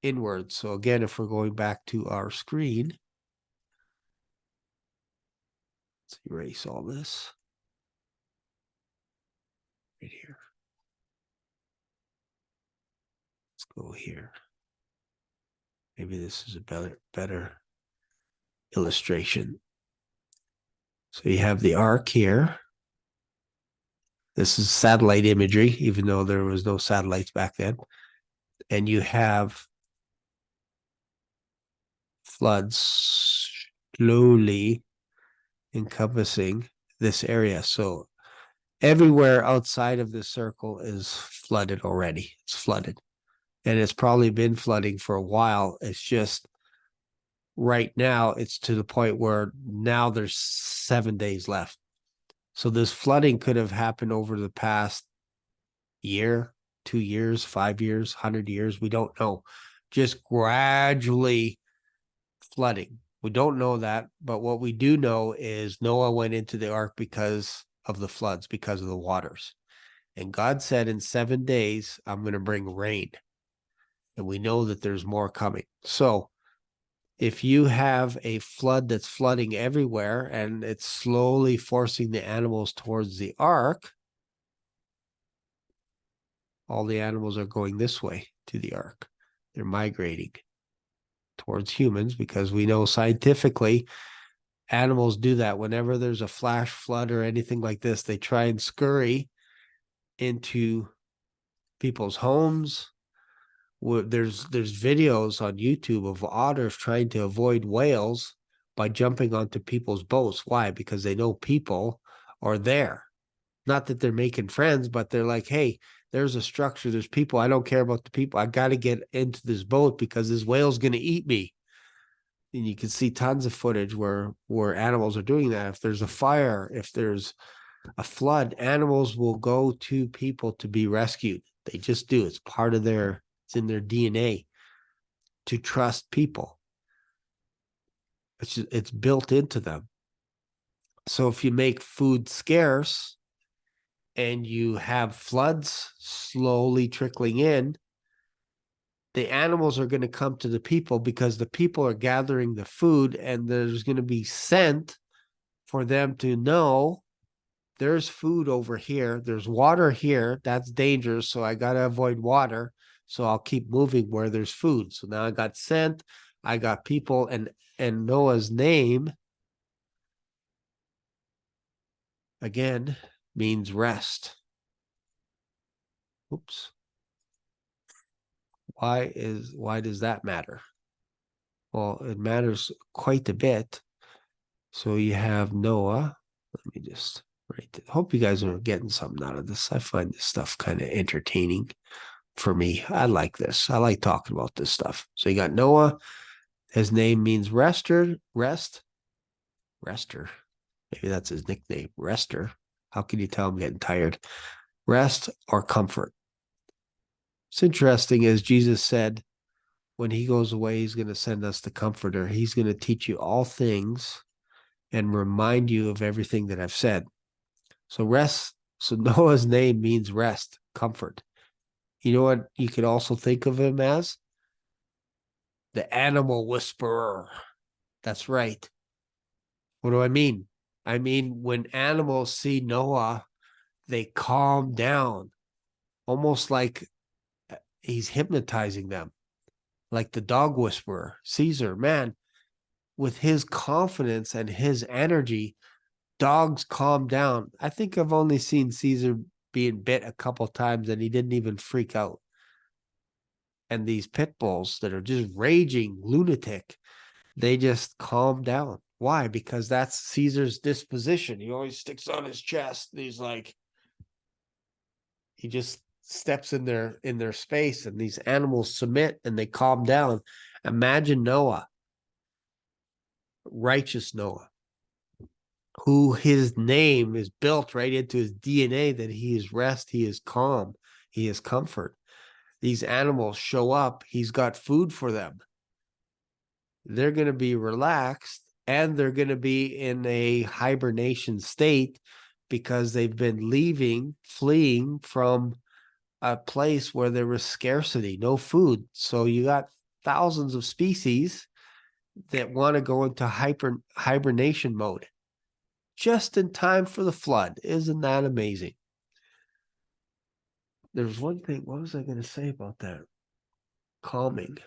inwards. So again, if we're going back to our screen, let's erase all this right here. Let's go here. Maybe this is a better illustration. So you have the ark here. This is satellite imagery, even though there was no satellites back then. And you have floods slowly encompassing this area. So everywhere outside of this circle is flooded already. It's flooded. And it's probably been flooding for a while. It's just right now, it's to the point where now there's 7 days left. So this flooding could have happened over the past year, 2 years, 5 years, 100 years. We don't know. Just gradually flooding. We don't know that, but what we do know is Noah went into the ark because of the floods, because of the waters. And God said in 7 days, I'm going to bring rain. And we know that there's more coming. So if you have a flood that's flooding everywhere and it's slowly forcing the animals towards the ark, all the animals are going this way to the ark. They're migrating towards humans because we know scientifically animals do that. Whenever there's a flash flood or anything like this, they try and scurry into people's homes. There's videos on YouTube of otters trying to avoid whales by jumping onto people's boats. Why? Because they know people are there. Not that they're making friends, but they're like, hey, there's a structure, there's people. I don't care about the people. I got to get into this boat because this whale's going to eat me. And you can see tons of footage where animals are doing that. If there's a fire, if there's a flood, animals will go to people to be rescued. They just do. It's part of it's in their DNA to trust people. It's built into them. So if you make food scarce and you have floods slowly trickling in, the animals are going to come to the people because the people are gathering the food, and there's going to be scent for them to know there's food over here. There's water here. That's dangerous. So I got to avoid water. So I'll keep moving where there's food. So now I got scent. I got people, and Noah's name again means rest. Oops. Why does that matter? Well, it matters quite a bit. So you have Noah. Let me just write it. Hope you guys are getting something out of this. I find this stuff kind of entertaining for me. I like this. I like talking about this stuff. So you got Noah. His name means rester. Maybe that's his nickname, Rester. How can you tell I'm getting tired? Rest or comfort. What's interesting is Jesus said when he goes away, he's going to send us the comforter. He's going to teach you all things and remind you of everything that I've said. So rest. So Noah's name means rest, comfort. You know what you could also think of him as? The animal whisperer. That's right. What do I mean? I mean, when animals see Noah, they calm down, almost like he's hypnotizing them, like the dog whisperer, Caesar. Man, with his confidence and his energy, dogs calm down. I think I've only seen Caesar being bit a couple times and he didn't even freak out. And these pit bulls that are just raging lunatic, they just calm down. Why? Because that's Caesar's disposition. He always sticks on his chest. He's like, he just steps in their space, and these animals submit and they calm down. Imagine Noah, righteous Noah, who his name is built right into his DNA that he is rest, he is calm, he is comfort. These animals show up, he's got food for them. They're going to be relaxed and they're going to be in a hibernation state because they've been fleeing from a place where there was scarcity, no food. So you got thousands of species that want to go into hibernation mode just in time for the flood. Isn't that amazing? There's one thing. What was I going to say about that? Calming.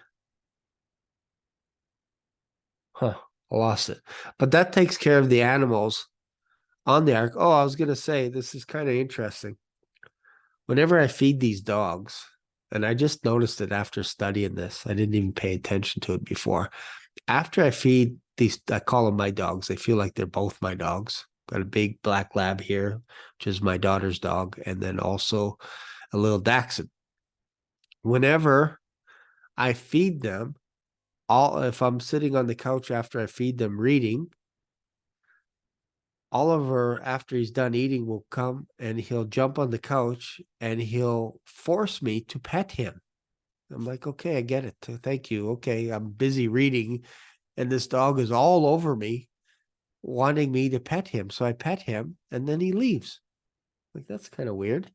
Huh. I lost it. But that takes care of the animals on the ark. Oh, I was going to say, this is kind of interesting. Whenever I feed these dogs, and I just noticed it after studying this, I didn't even pay attention to it before. After I feed these, I call them my dogs. They feel like they're both my dogs. Got a big black lab here, which is my daughter's dog, and then also a little Dachshund. Whenever I feed them, if I'm sitting on the couch after I feed them reading, Oliver, after he's done eating, will come and he'll jump on the couch and he'll force me to pet him. I'm like, okay, I get it. Thank you. Okay, I'm busy reading, and this dog is all over me, wanting me to pet him. So I pet him, and then he leaves. Like, that's kind of weird.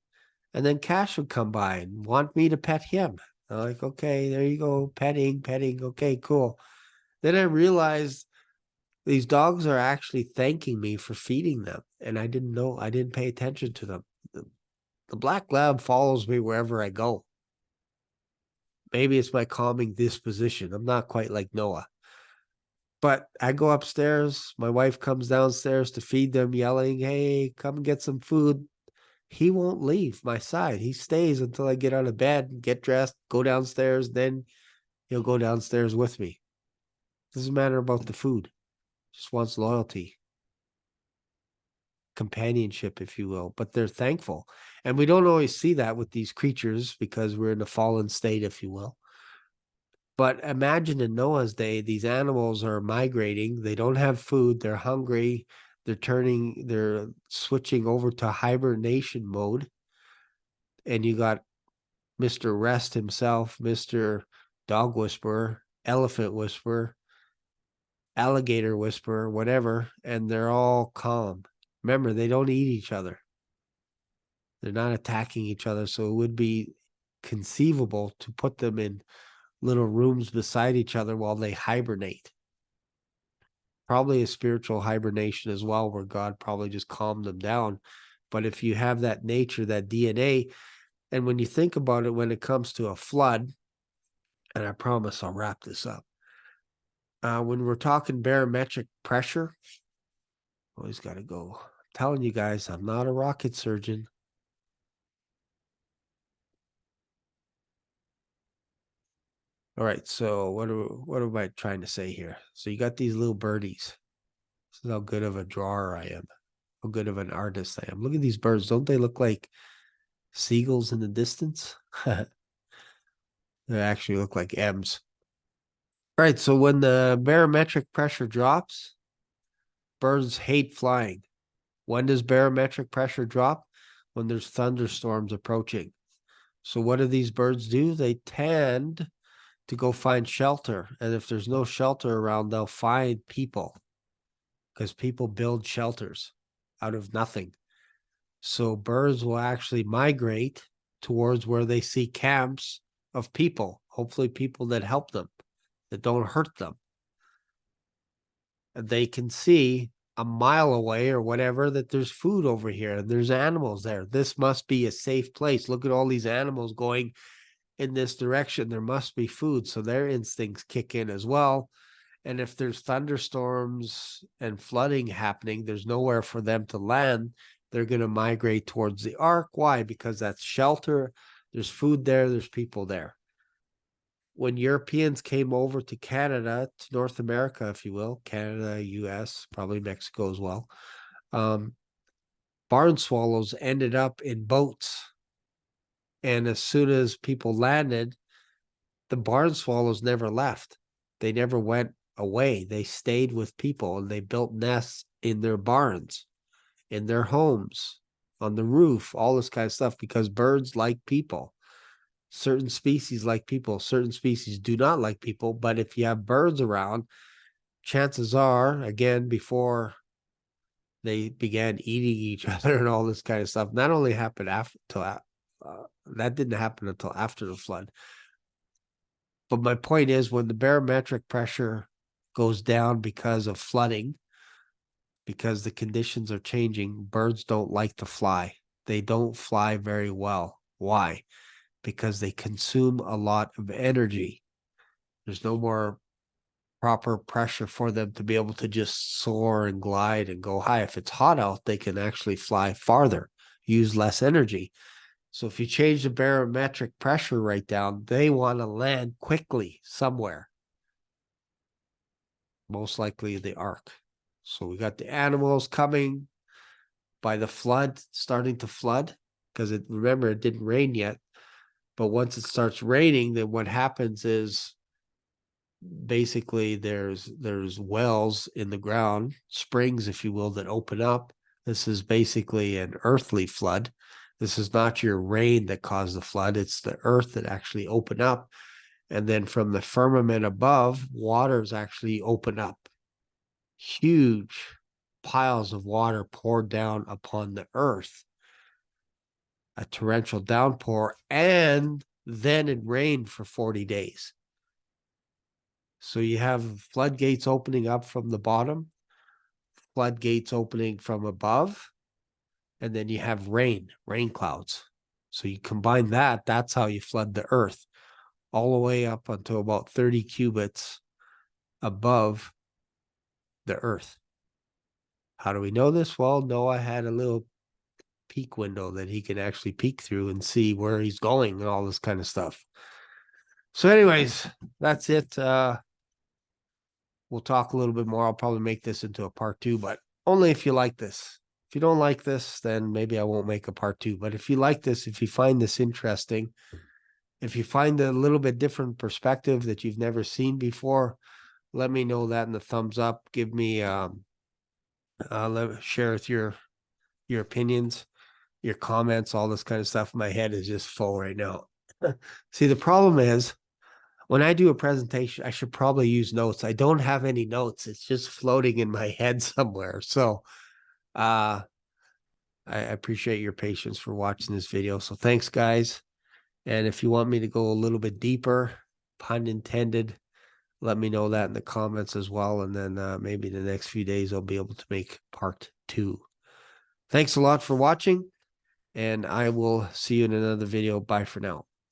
And then Cash would come by and want me to pet him. I'm like, okay, there you go, petting. Okay, cool. Then I realized these dogs are actually thanking me for feeding them, and I didn't know. I didn't pay attention to them. The black lab follows me wherever I go. Maybe it's my calming disposition. I'm not quite like Noah. But I go upstairs. My wife comes downstairs to feed them, yelling, hey, come get some food. He won't leave my side. He stays until I get out of bed, get dressed, go downstairs. Then he'll go downstairs with me. Doesn't matter about the food. Just wants loyalty. companionship, if you will, but they're thankful. And we don't always see that with these creatures because we're in a fallen state, if you will. But imagine in Noah's day, these animals are migrating. They don't have food. They're hungry. They're switching over to hibernation mode. And you got Mr. Rest himself, Mr. Dog Whisperer, Elephant Whisperer, Alligator Whisperer, whatever. And they're all calm. Remember, they don't eat each other. They're not attacking each other. So it would be conceivable to put them in little rooms beside each other while they hibernate. Probably a spiritual hibernation as well, where God probably just calmed them down. But if you have that nature, that DNA, and when you think about it, when it comes to a flood, and I promise I'll wrap this up. When we're talking barometric pressure, always got to go. I'm telling you guys, I'm not a rocket surgeon. All right, so what am I trying to say here? So you got these little birdies. This is how good of a drawer I am. How good of an artist I am. Look at these birds. Don't they look like seagulls in the distance? They actually look like M's. All right, so when the barometric pressure drops, birds hate flying. When does barometric pressure drop? When there's thunderstorms approaching. So what do these birds do? They tend to go find shelter. And if there's no shelter around, they'll find people because people build shelters out of nothing. So birds will actually migrate towards where they see camps of people, hopefully people that help them, that don't hurt them. And they can see a mile away or whatever that there's food over here and there's animals there. This must be a safe place. Look at all these animals going in this direction. There must be food. So their instincts kick in as well. And if there's thunderstorms and flooding happening, there's nowhere for them to land. They're going to migrate towards the ark. Why? Because that's shelter. There's food there. There's people there. When Europeans came over to Canada, to North America, if you will, Canada, US, probably Mexico as well, barn swallows ended up in boats. And as soon as people landed, the barn swallows never left. They never went away. They stayed with people and they built nests in their barns, in their homes, on the roof, all this kind of stuff, because birds like people. Certain species like people, certain species do not like people. But if you have birds around, chances are, again, before they began eating each other and all this kind of stuff, not only happened after that didn't happen until after the flood. But my point is, when the barometric pressure goes down because of flooding, because the conditions are changing, birds don't like to fly. They don't fly very well. Why? Because they consume a lot of energy. There's no more proper pressure for them to be able to just soar and glide and go high. If it's hot out, they can actually fly farther, use less energy. So if you change the barometric pressure right down, they want to land quickly somewhere. Most likely the ark. So we got the animals coming by the flood, starting to flood, because remember, it didn't rain yet. But once it starts raining, then what happens is basically there's wells in the ground, springs, if you will, that open up. This is basically an earthly flood. This is not your rain that caused the flood. It's the earth that actually opened up. And then from the firmament above, waters actually open up. Huge piles of water poured down upon the earth. A torrential downpour, and then it rained for 40 days. So you have floodgates opening up from the bottom, floodgates opening from above, and then you have rain clouds. So you combine that, that's how you flood the earth, all the way up until about 30 cubits above the earth. How do we know this? Well, Noah had a little peek window that he could actually peek through and see where he's going and all this kind of stuff. So anyways, that's it. We'll talk a little bit more. I'll probably make this into a part 2, but only if you like this. If you don't like this, then maybe I won't make a part 2. But if you like this, if you find this interesting, if you find a little bit different perspective that you've never seen before, let me know that in the thumbs up. Give me share with your opinions, your comments, all this kind of stuff. My head is just full right now. See, the problem is when I do a presentation, I should probably use notes. I don't have any notes. It's just floating in my head somewhere. So I appreciate your patience for watching this video. So thanks, guys. And if you want me to go a little bit deeper, pun intended, let me know that in the comments as well. And then maybe the next few days, I'll be able to make part 2. Thanks a lot for watching, and I will see you in another video. Bye for now.